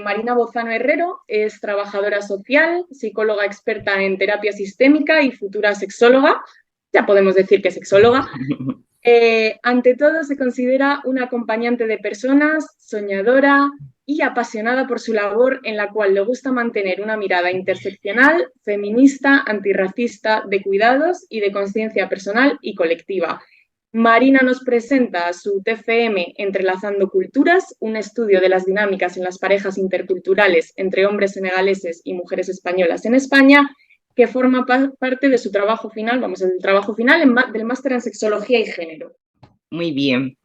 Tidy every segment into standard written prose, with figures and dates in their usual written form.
Marina Bozano Herrero es trabajadora social, psicóloga experta en terapia sistémica y futura sexóloga. Ya podemos decir que sexóloga. Ante todo, se considera una acompañante de personas, soñadora y apasionada por su labor, en la cual le gusta mantener una mirada interseccional, feminista, antirracista, de cuidados y de conciencia personal y colectiva. Marina nos presenta su TFM Entrelazando Culturas, un estudio de las dinámicas en las parejas interculturales entre hombres senegaleses y mujeres españolas en España, que forma parte de su trabajo final, el trabajo final del máster en sexología y género. Muy bien.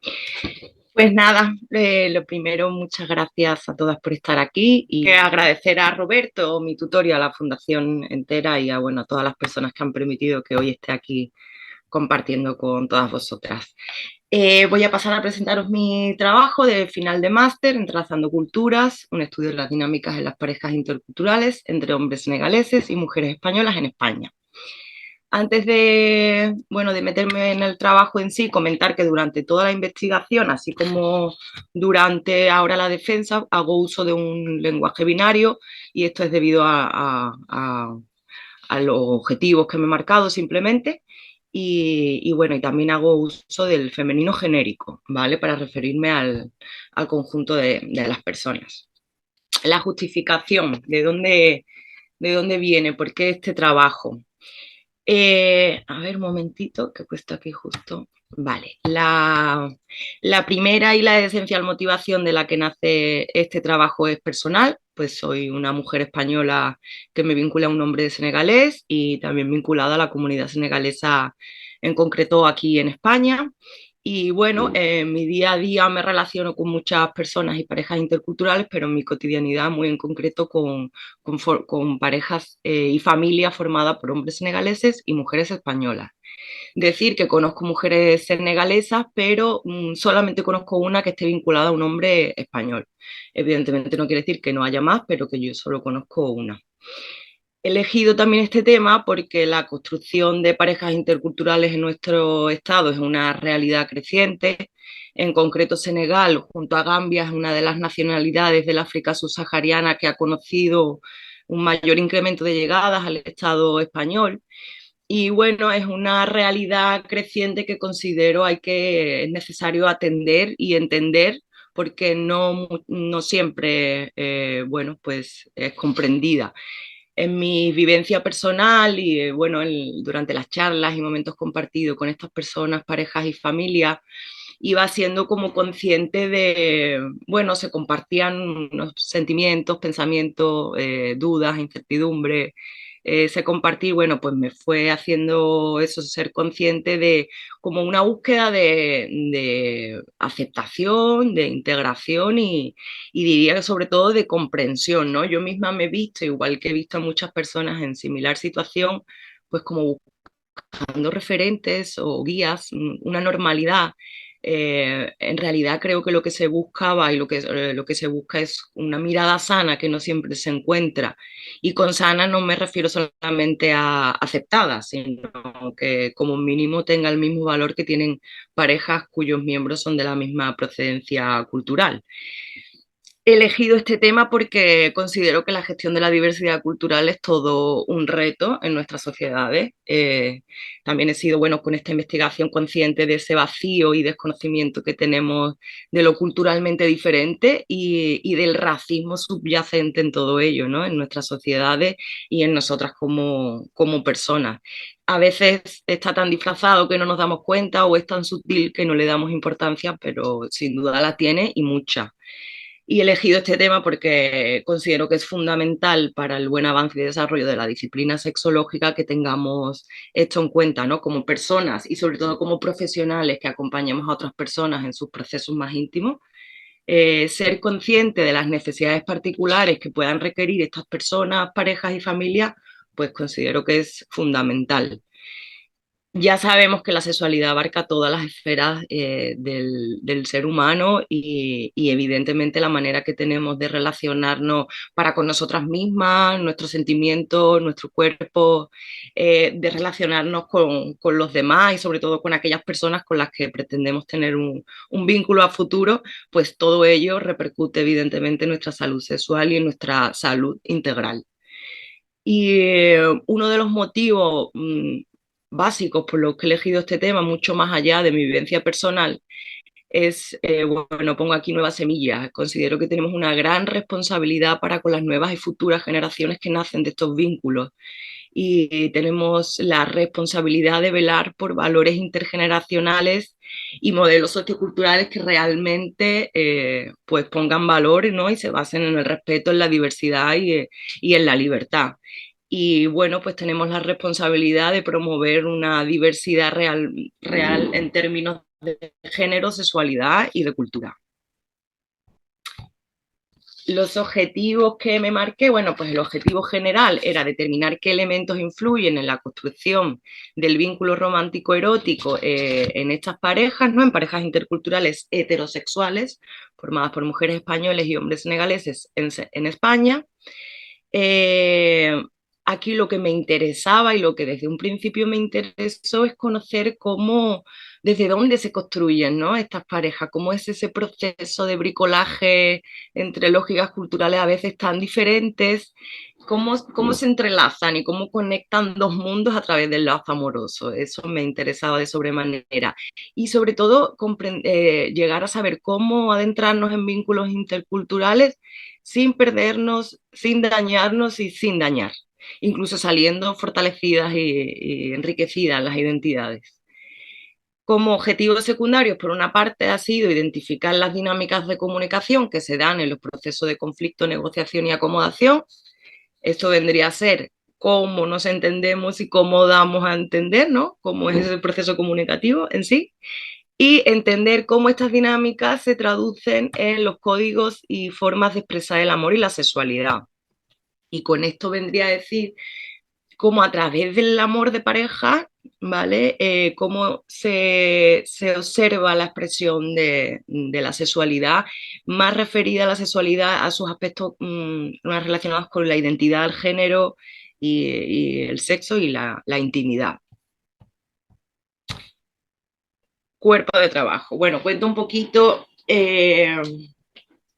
Pues nada, lo primero, muchas gracias a todas por estar aquí y agradecer a Roberto, mi tutor, y a la Fundación entera y a, bueno, a todas las personas que han permitido que hoy esté aquí compartiendo con todas vosotras. Voy a pasar a presentaros mi trabajo de final de máster, Entrelazando Culturas, un estudio de las dinámicas en las parejas interculturales entre hombres senegaleses y mujeres españolas en España. Antes de, bueno, de meterme en el trabajo en sí, comentar que durante toda la investigación, así como durante ahora la defensa, hago uso de un lenguaje binario y esto es debido a los objetivos que me he marcado simplemente. Y bueno, y también hago uso del femenino genérico, ¿vale? Para referirme al conjunto de las personas. La justificación, de dónde viene? ¿Por qué este trabajo? A ver, un momentito, que he puesto aquí justo. Vale, la primera y la esencial motivación de la que nace este trabajo es personal, pues soy una mujer española que me vincula a un hombre senegalés y también vinculada a la comunidad senegalesa, en concreto aquí en España. Y bueno, en mi día a día me relaciono con muchas personas y parejas interculturales, pero en mi cotidianidad muy en concreto con parejas y familias formadas por hombres senegaleses y mujeres españolas. Decir que conozco mujeres senegalesas, pero solamente conozco una que esté vinculada a un hombre español. Evidentemente no quiere decir que no haya más, pero que yo solo conozco una. He elegido también este tema porque la construcción de parejas interculturales en nuestro estado es una realidad creciente. En concreto, Senegal, junto a Gambia, es una de las nacionalidades del África subsahariana que ha conocido un mayor incremento de llegadas al Estado español. Y bueno, es una realidad creciente que considero es necesario atender y entender porque no siempre bueno, pues es comprendida. En mi vivencia personal y bueno, durante las charlas y momentos compartidos con estas personas, parejas y familias, iba siendo como consciente de, bueno, se compartían unos sentimientos, pensamientos, dudas, incertidumbre, se compartí, bueno, pues me fue haciendo eso, ser consciente de como una búsqueda de aceptación, de integración y diría que sobre todo de comprensión, ¿no? Yo misma me he visto, igual que he visto a muchas personas en similar situación, pues como buscando referentes o guías, una normalidad. En realidad creo que lo que se buscaba y lo que se busca es una mirada sana que no siempre se encuentra. Y con sana no me refiero solamente a aceptada, sino que como mínimo tenga el mismo valor que tienen parejas cuyos miembros son de la misma procedencia cultural. He elegido este tema porque considero que la gestión de la diversidad cultural es todo un reto en nuestras sociedades. También he sido, bueno, con esta investigación consciente de ese vacío y desconocimiento que tenemos de lo culturalmente diferente y del racismo subyacente en todo ello, ¿no? En nuestras sociedades y en nosotras como personas. A veces está tan disfrazado que no nos damos cuenta o es tan sutil que no le damos importancia, pero sin duda la tiene y mucha. Y he elegido este tema porque considero que es fundamental para el buen avance y desarrollo de la disciplina sexológica que tengamos esto en cuenta, ¿no? Como personas y sobre todo como profesionales que acompañemos a otras personas en sus procesos más íntimos, ser consciente de las necesidades particulares que puedan requerir estas personas, parejas y familias, pues considero que es fundamental. ya sabemos que la sexualidad abarca todas las esferas del ser humano y evidentemente la manera que tenemos de relacionarnos para con nosotras mismas, nuestros sentimientos, nuestro cuerpo, de relacionarnos con los demás y sobre todo con aquellas personas con las que pretendemos tener un vínculo a futuro, pues todo ello repercute evidentemente en nuestra salud sexual y en nuestra salud integral. Y uno de los motivos básicos por los que he elegido este tema, mucho más allá de mi vivencia personal, es, bueno, pongo aquí nuevas semillas. Considero que tenemos una gran responsabilidad para con las nuevas y futuras generaciones que nacen de estos vínculos. Y tenemos la responsabilidad de velar por valores intergeneracionales y modelos socioculturales que realmente pues pongan valor, ¿no? Y se basen en el respeto, en la diversidad y en la libertad. Y bueno, pues tenemos la responsabilidad de promover una diversidad real en términos de género, sexualidad y de cultura. Los objetivos que me marqué, bueno, pues el objetivo general era determinar qué elementos influyen en la construcción del vínculo romántico erótico en estas parejas, ¿no? En parejas interculturales heterosexuales, formadas por mujeres españoles y hombres senegaleses en España. Eh, Aquí lo que me interesaba y lo que desde un principio me interesó es conocer cómo, desde dónde se construyen, ¿no? Estas parejas, cómo es ese proceso de bricolaje entre lógicas culturales a veces tan diferentes, cómo se entrelazan y cómo conectan dos mundos a través del lazo amoroso. Eso me interesaba de sobremanera. Y sobre todo llegar a saber cómo adentrarnos en vínculos interculturales sin perdernos, sin dañarnos y sin dañar, incluso saliendo fortalecidas y enriquecidas las identidades. Como objetivos secundarios, por una parte, ha sido identificar las dinámicas de comunicación que se dan en los procesos de conflicto, negociación y acomodación. Esto vendría a ser cómo nos entendemos y cómo damos a entender, ¿no? Cómo es el proceso comunicativo en sí. Y entender cómo estas dinámicas se traducen en los códigos y formas de expresar el amor y la sexualidad. Y con esto vendría a decir cómo a través del amor de pareja, ¿vale? Cómo se observa la expresión de la sexualidad, más referida a la sexualidad, a sus aspectos más relacionados con la identidad, el género y el sexo y la intimidad. Cuerpo de trabajo. Bueno, cuento un poquito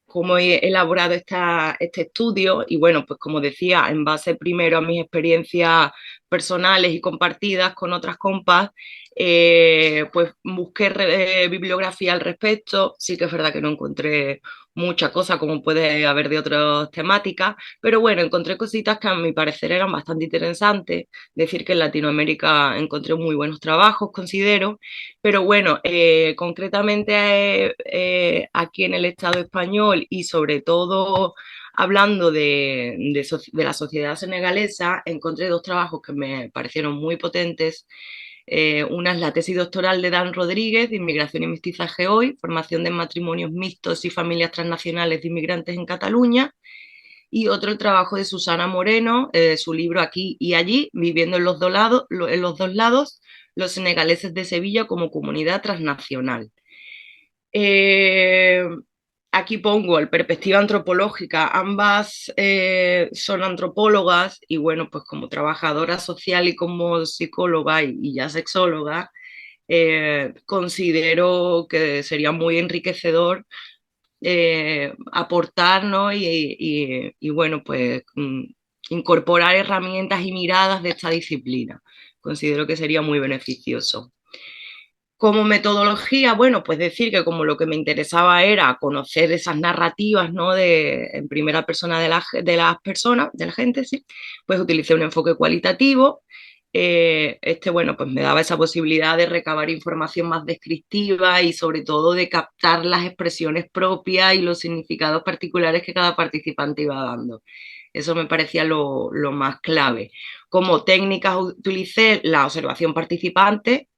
cómo he elaborado este estudio y bueno, pues como decía, en base primero a mis experiencias personales y compartidas con otras compas, pues busqué bibliografía al respecto. Sí que es verdad que no encontré mucha cosa como puede haber de otras temáticas, pero bueno, encontré cositas que a mi parecer eran bastante interesantes. Decir que en Latinoamérica encontré muy buenos trabajos, considero, pero bueno, concretamente aquí en el Estado español y sobre todo hablando de la sociedad senegalesa, encontré dos trabajos que me parecieron muy potentes. Una es la tesis doctoral de Dan Rodríguez, de Inmigración y Mestizaje Hoy, formación de matrimonios mixtos y familias transnacionales de inmigrantes en Cataluña. Y otro el trabajo de Susana Moreno, su libro Aquí y Allí, viviendo en los dos lados, los senegaleses de Sevilla como comunidad transnacional. Eh, Aquí pongo el perspectiva antropológica, ambas son antropólogas y bueno, pues como trabajadora social y como psicóloga y ya sexóloga, considero que sería muy enriquecedor aportar, ¿no? Y bueno, pues incorporar herramientas y miradas de esta disciplina. Considero que sería muy beneficioso. Como metodología, bueno, pues decir que como lo que me interesaba era conocer esas narrativas, ¿no? En primera persona de las personas, de la gente, sí, pues utilicé un enfoque cualitativo. Bueno, pues me daba esa posibilidad de recabar información más descriptiva y sobre todo de captar las expresiones propias y los significados particulares que cada participante iba dando. Eso me parecía lo más clave. Como técnicas utilicé la observación participante,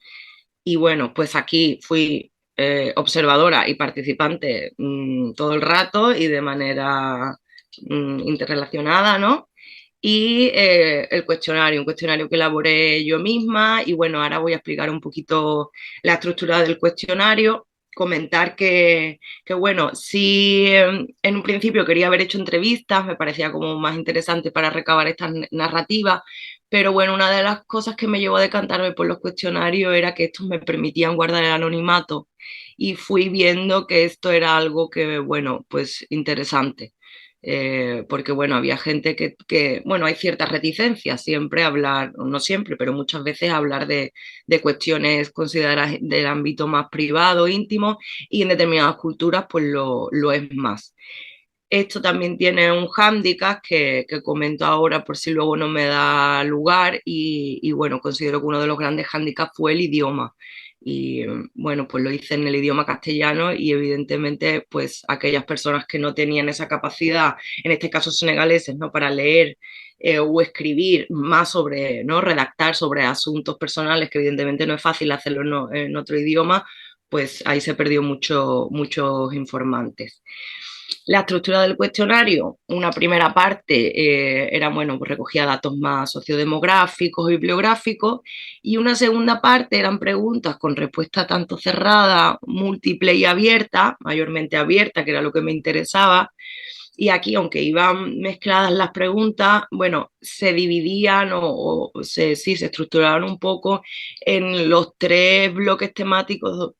y bueno, pues aquí fui observadora y participante todo el rato y de manera interrelacionada, ¿no? y el cuestionario, un cuestionario que elaboré yo misma. Y bueno, ahora voy a explicar un poquito la estructura del cuestionario. Comentar que bueno, sí, en un principio quería haber hecho entrevistas, me parecía como más interesante para recabar estas narrativas, pero bueno, una de las cosas que me llevó a decantarme por los cuestionarios era que estos me permitían guardar el anonimato, y fui viendo que esto era algo que, bueno, pues interesante. Porque bueno, había gente bueno, hay ciertas reticencias siempre a hablar, no siempre, pero muchas veces a hablar de cuestiones consideradas del ámbito más privado, íntimo, y en determinadas culturas pues lo es más. Esto también tiene un hándicap que comento ahora por si luego no me da lugar, y bueno, considero que uno de los grandes hándicaps fue el idioma. Y bueno, pues lo hice en el idioma castellano, y evidentemente pues aquellas personas que no tenían esa capacidad, en este caso senegaleses, ¿no?, para leer o escribir más sobre, ¿no?, redactar sobre asuntos personales, que evidentemente no es fácil hacerlo en otro idioma, pues ahí se perdió muchos informantes. La estructura del cuestionario, una primera parte era, bueno, pues recogía datos más sociodemográficos y bibliográficos, y una segunda parte eran preguntas con respuesta tanto cerrada, múltiple y abierta, mayormente abierta, que era lo que me interesaba. Y aquí, aunque iban mezcladas las preguntas, bueno, se dividían sí, se estructuraban un poco en los tres bloques temáticos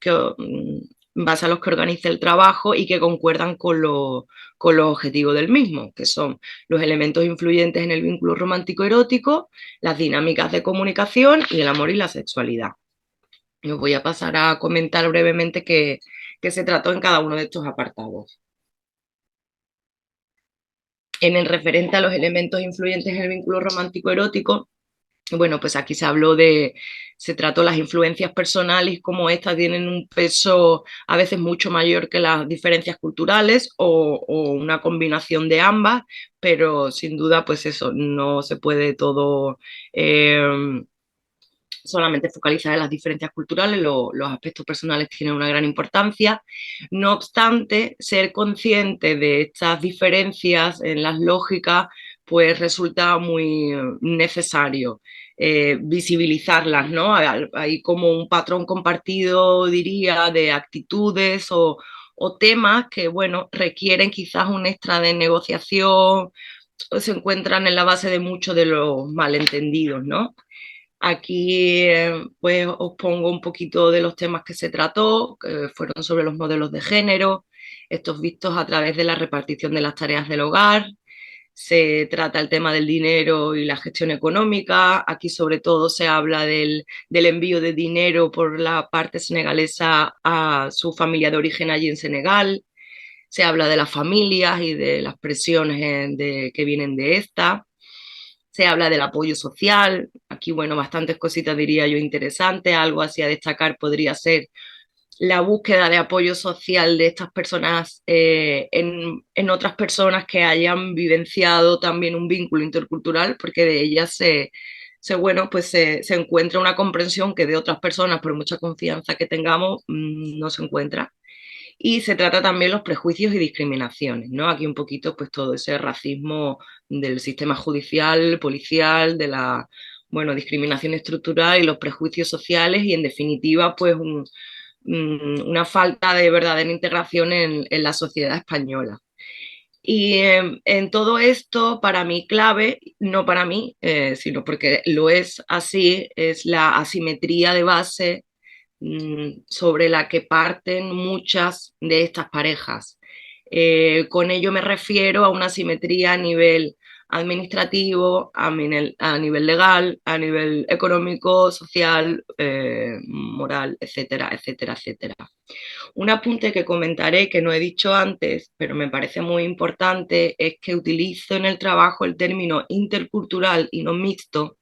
en base a los que organiza el trabajo y que concuerdan con los objetivos del mismo, que son los elementos influyentes en el vínculo romántico erótico, las dinámicas de comunicación y el amor y la sexualidad. Y os voy a pasar a comentar brevemente qué se trató en cada uno de estos apartados. En el referente a los elementos influyentes en el vínculo romántico erótico, bueno, pues aquí se trató las influencias personales, como estas tienen un peso a veces mucho mayor que las diferencias culturales, o una combinación de ambas, pero sin duda, pues eso, no se puede todo solamente focalizar en las diferencias culturales, los aspectos personales tienen una gran importancia. No obstante, ser consciente de estas diferencias en las lógicas pues resulta muy necesario visibilizarlas, ¿no? Hay como un patrón compartido, diría, de actitudes o temas que, bueno, requieren quizás un extra de negociación, o se encuentran en la base de muchos de los malentendidos, ¿no? Aquí pues os pongo un poquito de los temas que se trató, que fueron sobre los modelos de género, estos vistos a través de la repartición de las tareas del hogar. Se trata el tema del dinero y la gestión económica. Aquí sobre todo se habla del envío de dinero por la parte senegalesa a su familia de origen allí en Senegal. Se habla de las familias y de las presiones que vienen de esta. Se habla del apoyo social. Aquí, bueno, bastantes cositas diría yo interesantes. Algo así a destacar podría ser la búsqueda de apoyo social de estas personas en otras personas que hayan vivenciado también un vínculo intercultural, porque de ellas bueno, pues se encuentra una comprensión que de otras personas, por mucha confianza que tengamos, no se encuentra. Y se trata también los prejuicios y discriminaciones, ¿no? Aquí un poquito pues todo ese racismo del sistema judicial, policial, de la, bueno, discriminación estructural y los prejuicios sociales, y en definitiva pues una falta de verdadera integración en la sociedad española. Y en todo esto, para mí clave, no para mí, sino porque lo es así, es la asimetría de base sobre la que parten muchas de estas parejas. Con ello me refiero a una simetría a nivel administrativo, a nivel legal, a nivel económico, social, moral, etcétera, etcétera, etcétera. Un apunte que comentaré que no he dicho antes, pero me parece muy importante, es que utilizo en el trabajo el término intercultural y no mixto,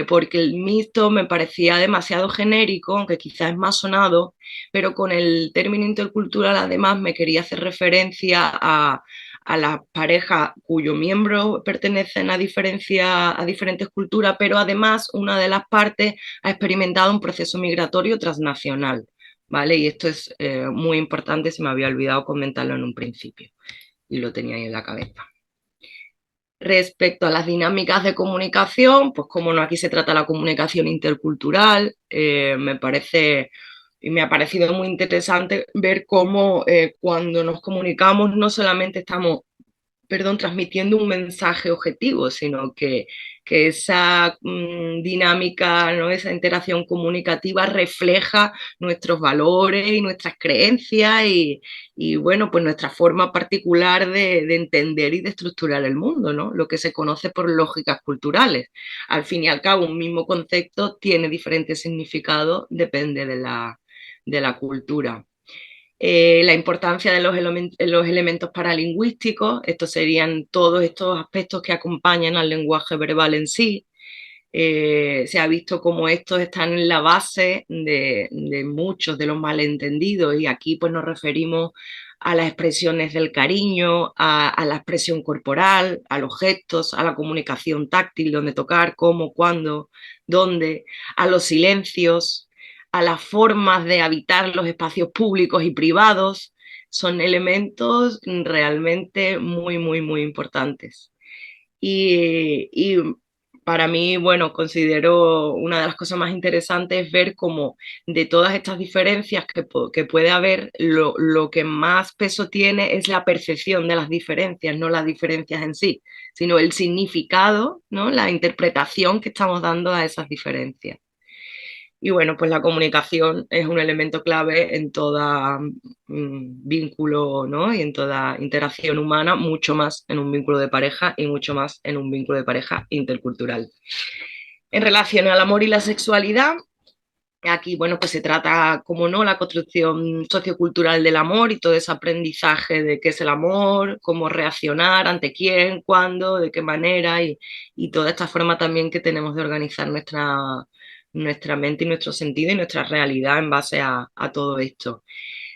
porque el mixto me parecía demasiado genérico, aunque quizás es más sonado, pero con el término intercultural además me quería hacer referencia a las parejas cuyos miembros pertenecen a diferentes culturas, pero además una de las partes ha experimentado un proceso migratorio transnacional, ¿vale? Y esto es muy importante, se me había olvidado comentarlo en un principio y lo tenía ahí en la cabeza. Respecto a las dinámicas de comunicación, pues como no, aquí se trata la comunicación intercultural, me parece y me ha parecido muy interesante ver cómo cuando nos comunicamos no solamente estamos, transmitiendo un mensaje objetivo, sino que esa dinámica, ¿no? Esa interacción comunicativa refleja nuestros valores y nuestras creencias y bueno, pues nuestra forma particular de entender y de estructurar el mundo, ¿no? Lo que se conoce por lógicas culturales. Al fin y al cabo, un mismo concepto tiene diferentes significados, depende de la cultura. La importancia de los elementos paralingüísticos, estos serían todos estos aspectos que acompañan al lenguaje verbal en sí. Se ha visto como estos están en la base de muchos de los malentendidos y aquí pues nos referimos a las expresiones del cariño, a la expresión corporal, a los gestos, a la comunicación táctil, dónde tocar, cómo, cuándo, dónde, a los silencios, a las formas de habitar los espacios públicos y privados. Son elementos realmente muy, muy, muy importantes. Y para mí, bueno, considero una de las cosas más interesantes ver cómo de todas estas diferencias que puede haber, lo que más peso tiene es la percepción de las diferencias, no las diferencias en sí, sino el significado, ¿no? La interpretación que estamos dando a esas diferencias. Y bueno, pues la comunicación es un elemento clave en todo vínculo, ¿no? Y en toda interacción humana, mucho más en un vínculo de pareja y mucho más en un vínculo de pareja intercultural. En relación al amor y la sexualidad, aquí, bueno, pues se trata, como no, la construcción sociocultural del amor y todo ese aprendizaje de qué es el amor, cómo reaccionar, ante quién, cuándo, de qué manera y toda esta forma también que tenemos de organizar nuestra mente y nuestro sentido y nuestra realidad en base a todo esto.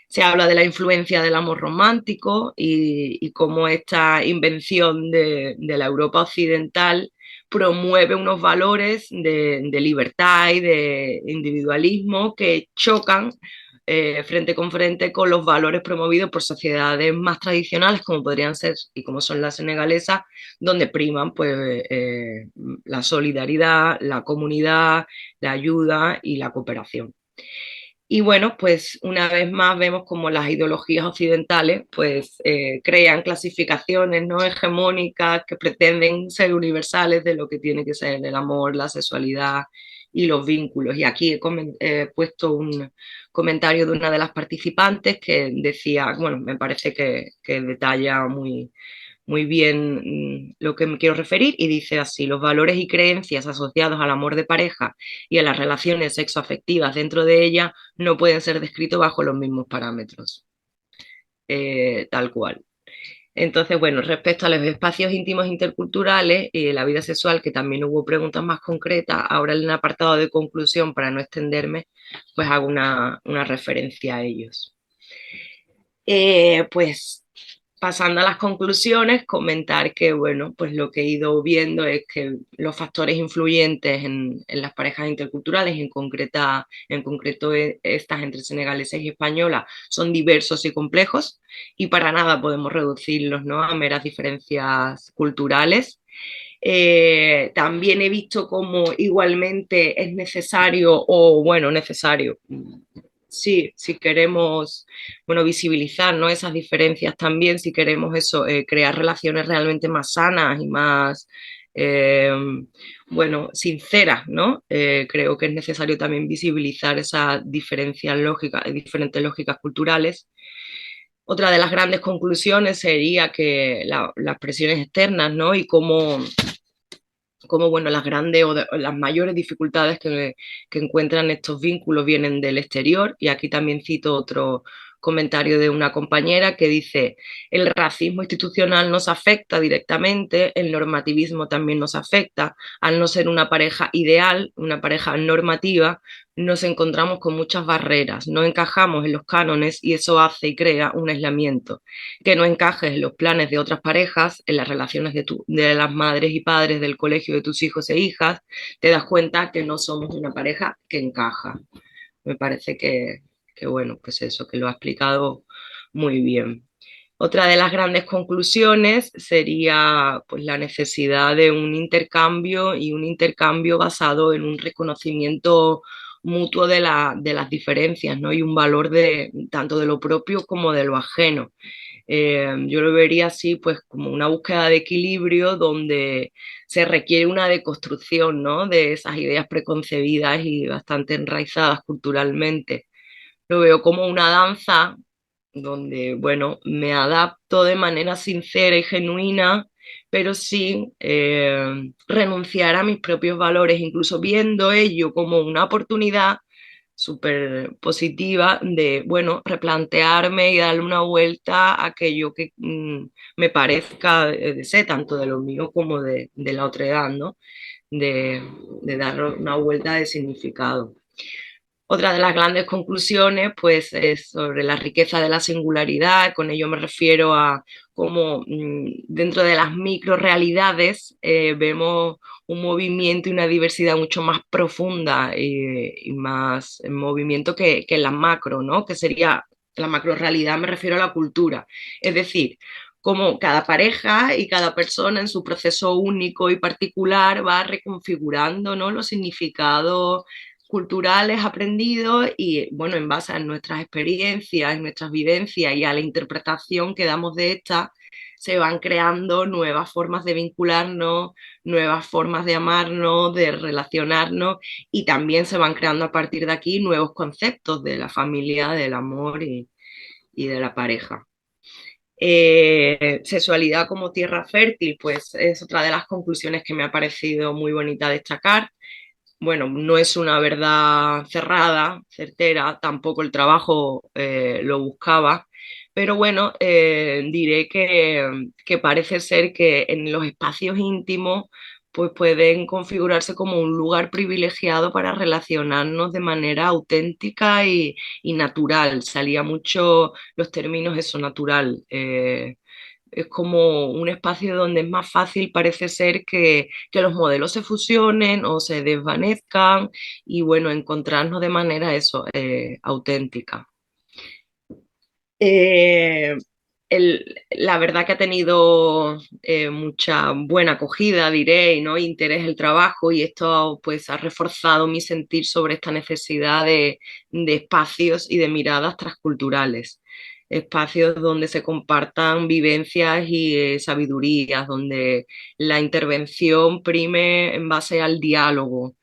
Se habla de la influencia del amor romántico y cómo esta invención de la Europa occidental promueve unos valores de libertad y de individualismo que chocan frente con frente con los valores promovidos por sociedades más tradicionales como podrían ser y como son las senegalesas, donde priman pues, la solidaridad, la comunidad, la ayuda y la cooperación. Y bueno, pues una vez más vemos como las ideologías occidentales pues crean clasificaciones no hegemónicas que pretenden ser universales de lo que tiene que ser el amor, la sexualidad y los vínculos. Y aquí he puesto un comentario de una de las participantes que decía, bueno, me parece que detalla muy bien lo que me quiero referir y dice así: los valores y creencias asociados al amor de pareja y a las relaciones sexoafectivas dentro de ella no pueden ser descritos bajo los mismos parámetros, tal cual. Entonces, bueno, respecto a los espacios íntimos interculturales y la vida sexual, que también hubo preguntas más concretas, ahora en el apartado de conclusión, para no extenderme, pues hago una referencia a ellos. Pues pasando a las conclusiones, comentar que, bueno, pues lo que he ido viendo es que los factores influyentes en las parejas interculturales, en concreto estas entre senegaleses y españolas, son diversos y complejos y para nada podemos reducirlos, ¿no?, a meras diferencias culturales. También he visto cómo igualmente es necesario, sí, si queremos, bueno, visibilizar, ¿no?, esas diferencias también, si queremos eso, crear relaciones realmente más sanas y más, eh, bueno, sinceras, ¿no? Creo que es necesario también visibilizar esas diferencias lógicas, diferentes lógicas culturales. Otra de las grandes conclusiones sería que las presiones externas, ¿no?, y cómo bueno, las grandes o las mayores dificultades que encuentran estos vínculos vienen del exterior. Y aquí también cito otro comentario de una compañera que dice: el racismo institucional nos afecta directamente, el normativismo también nos afecta. Al no ser una pareja ideal, una pareja normativa, nos encontramos con muchas barreras, no encajamos en los cánones y eso hace y crea un aislamiento. Que no encajes en los planes de otras parejas, en las relaciones de las madres y padres del colegio de tus hijos e hijas, te das cuenta que no somos una pareja que encaja. Me parece que bueno, pues eso, que lo ha explicado muy bien. Otra de las grandes conclusiones sería pues, la necesidad de un intercambio y un intercambio basado en un reconocimiento mutuo de las diferencias, ¿no? Y un valor tanto de lo propio como de lo ajeno. Yo lo vería así, pues como una búsqueda de equilibrio donde se requiere una deconstrucción, ¿no? De esas ideas preconcebidas y bastante enraizadas culturalmente. Lo veo como una danza donde, bueno, me adapto de manera sincera y genuina, pero sin renunciar a mis propios valores, incluso viendo ello como una oportunidad súper positiva de, bueno, replantearme y darle una vuelta a aquello que me parezca de ser tanto de lo mío como de la otra edad, ¿no? De dar una vuelta de significado. Otra de las grandes conclusiones pues, es sobre la riqueza de la singularidad. Con ello me refiero a cómo dentro de las microrealidades vemos un movimiento y una diversidad mucho más profunda y más en movimiento que en las macro, ¿no? Que sería la macrorealidad, me refiero a la cultura. Es decir, cómo cada pareja y cada persona en su proceso único y particular va reconfigurando, ¿no? Los significados culturales aprendidos y, bueno, en base a nuestras experiencias, en nuestras vivencias y a la interpretación que damos de estas, se van creando nuevas formas de vincularnos, nuevas formas de amarnos, de relacionarnos y también se van creando a partir de aquí nuevos conceptos de la familia, del amor y de la pareja. Sexualidad como tierra fértil, pues es otra de las conclusiones que me ha parecido muy bonita destacar. Bueno, no es una verdad cerrada, certera, tampoco el trabajo lo buscaba, pero bueno, diré que parece ser que en los espacios íntimos pues pueden configurarse como un lugar privilegiado para relacionarnos de manera auténtica y natural. Salía mucho los términos eso, natural. Es como un espacio donde es más fácil, parece ser, que los modelos se fusionen o se desvanezcan y, bueno, encontrarnos de manera eso, auténtica. Eh, la verdad que ha tenido mucha buena acogida, diré, ¿no? Interés el trabajo y esto pues ha reforzado mi sentir sobre esta necesidad de espacios y de miradas transculturales, espacios donde se compartan vivencias y sabidurías, donde la intervención prime en base al diálogo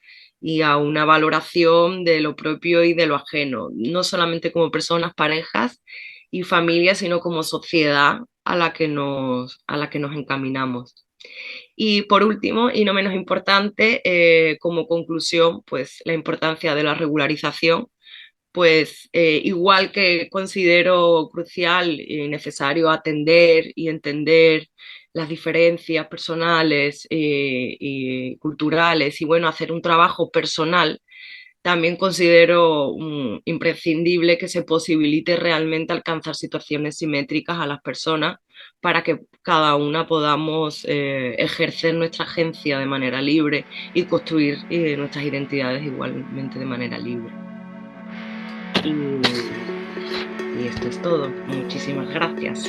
y a una valoración de lo propio y de lo ajeno, no solamente como personas, parejas y familias, sino como sociedad a la que nos encaminamos. Y por último, y no menos importante, como conclusión, pues la importancia de la regularización, pues igual que considero crucial y necesario atender y entender las diferencias personales y culturales y bueno, hacer un trabajo personal, también considero imprescindible que se posibilite realmente alcanzar situaciones simétricas a las personas para que cada una podamos ejercer nuestra agencia de manera libre y construir nuestras identidades igualmente de manera libre. Y esto es todo. Muchísimas gracias.